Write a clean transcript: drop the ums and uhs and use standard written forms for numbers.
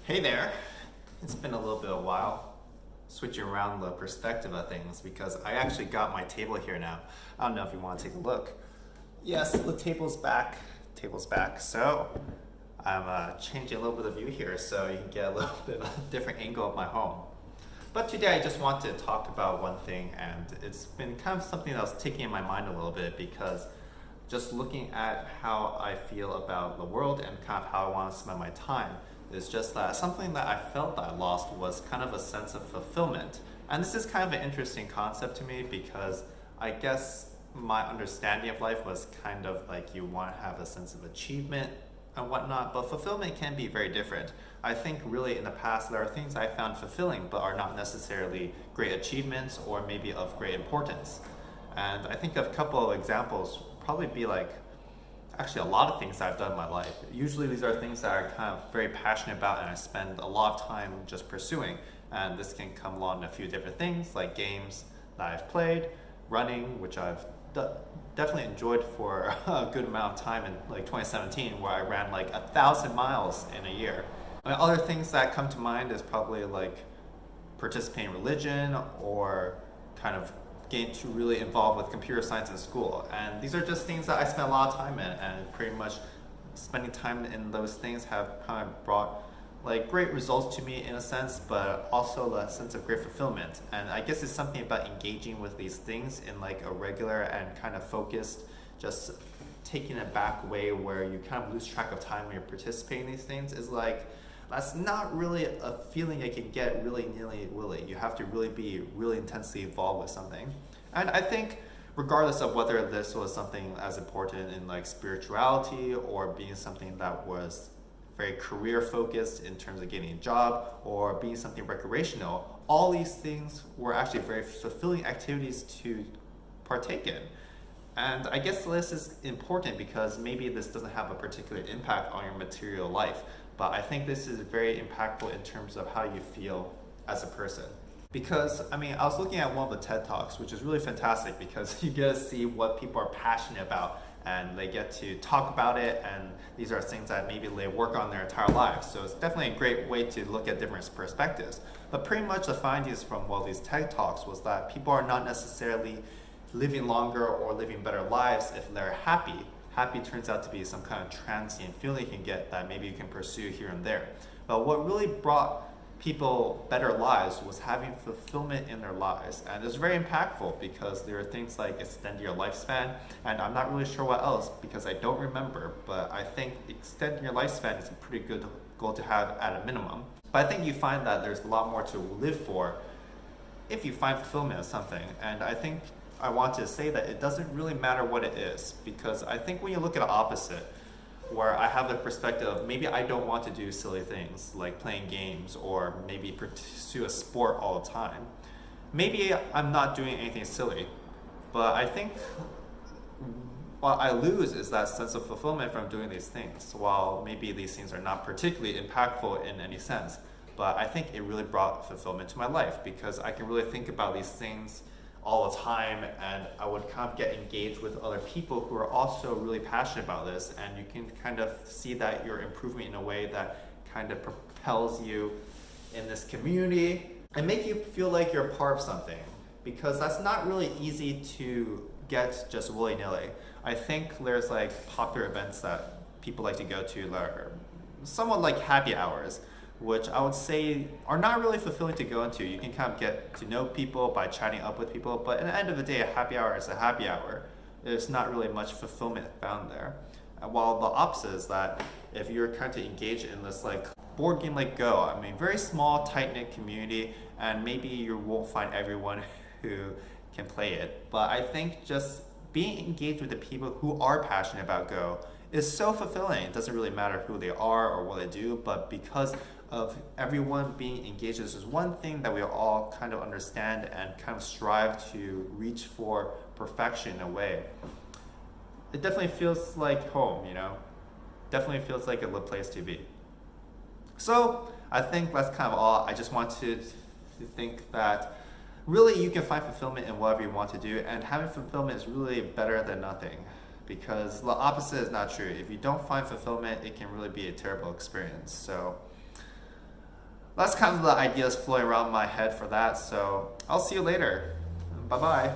Hey there. It's been a little bit of a while switching around the perspective of things because I actually got my table here now. I don't know if you want to take a look. Yes, the table's back. Table's back. So I'm changing a little bit of view here so you can get a little bit of a different angle of my home. But today I just want to talk about one thing, and it's been kind of something that was taking in my mind a little bit because just looking at how I feel about the world and kind of how I want to spend my time is just that something that I felt that I lost was kind of a sense of fulfillment. And this is kind of an interesting concept to me because I guess my understanding of life was kind of like you want to have a sense of achievement and whatnot, but fulfillment can be very different. I think really in the past there are things I found fulfilling but are not necessarily great achievements or maybe of great importance. And I think a couple of examples probably be like actually a lot of things I've done in my life. Usually these are things that I'm kind of very passionate about and I spend a lot of time just pursuing. And this can come along in a few different things like games that I've played, running, which I've definitely enjoyed for a good amount of time in like 2017 where I ran like 1,000 miles in a year. Other things that come to mind is probably like participating in religion or kind of getting to really involved with computer science in school. And these are just things that I spent a lot of time in, and pretty much spending time in those things have kind of brought like great results to me in a sense, but also a sense of great fulfillment. And I guess it's something about engaging with these things in like a regular and kind of focused, just taking it back way where you kind of lose track of time when you're participating in these things is like that's not really a feeling you can get really nilly-willy. You have to really be really intensely involved with something. And I think regardless of whether this was something as important in like spirituality or being something that was very career focused in terms of getting a job or being something recreational, all these things were actually very fulfilling activities to partake in. And I guess this is important because maybe this doesn't have a particular impact on your material life, but I think this is very impactful in terms of how you feel as a person. Because, I mean, I was looking at one of the TED Talks, which is really fantastic because you get to see what people are passionate about and they get to talk about it, and these are things that maybe they work on their entire lives. So it's definitely a great way to look at different perspectives. But pretty much the findings from all these TED Talks was that people are not necessarily living longer or living better lives if they're happy. Happy turns out to be some kind of transient feeling you can get that maybe you can pursue here and there. But what really brought people better lives was having fulfillment in their lives. And it's very impactful because there are things like extend your lifespan, and I'm not really sure what else because I don't remember, but I think extending your lifespan is a pretty good goal to have at a minimum. But I think you find that there's a lot more to live for if you find fulfillment in something. And I think I want to say that it doesn't really matter what it is, because I think when you look at the opposite, where I have the perspective of maybe I don't want to do silly things like playing games or maybe pursue a sport all the time. Maybe I'm not doing anything silly, but I think what I lose is that sense of fulfillment from doing these things, while maybe these things are not particularly impactful in any sense. But I think it really brought fulfillment to my life because I can really think about these things all the time, and I would kind of get engaged with other people who are also really passionate about this, and you can kind of see that you're improving in a way that kind of propels you in this community and make you feel like you're part of something, because that's not really easy to get just willy-nilly. I think there's like popular events that people like to go to that are somewhat like happy hours, which I would say are not really fulfilling to go into. You can kind of get to know people by chatting up with people, but at the end of the day, a happy hour is a happy hour. There's not really much fulfillment found there. While the opposite is that if you're kind of engaged in this like board game like Go, I mean, very small, tight-knit community, and maybe you won't find everyone who can play it. But I think just being engaged with the people who are passionate about Go is so fulfilling. It doesn't really matter who they are or what they do, but because of everyone being engaged, this is one thing that we all kind of understand and kind of strive to reach for perfection in a way. It definitely feels like home, you know? Definitely feels like a good place to be. So I think that's kind of all. I just wanted to think that really you can find fulfillment in whatever you want to do, and having fulfillment is really better than nothing, because the opposite is not true. If you don't find fulfillment, it can really be a terrible experience. So that's kind of the ideas flowing around my head for that. So I'll see you later. Bye bye.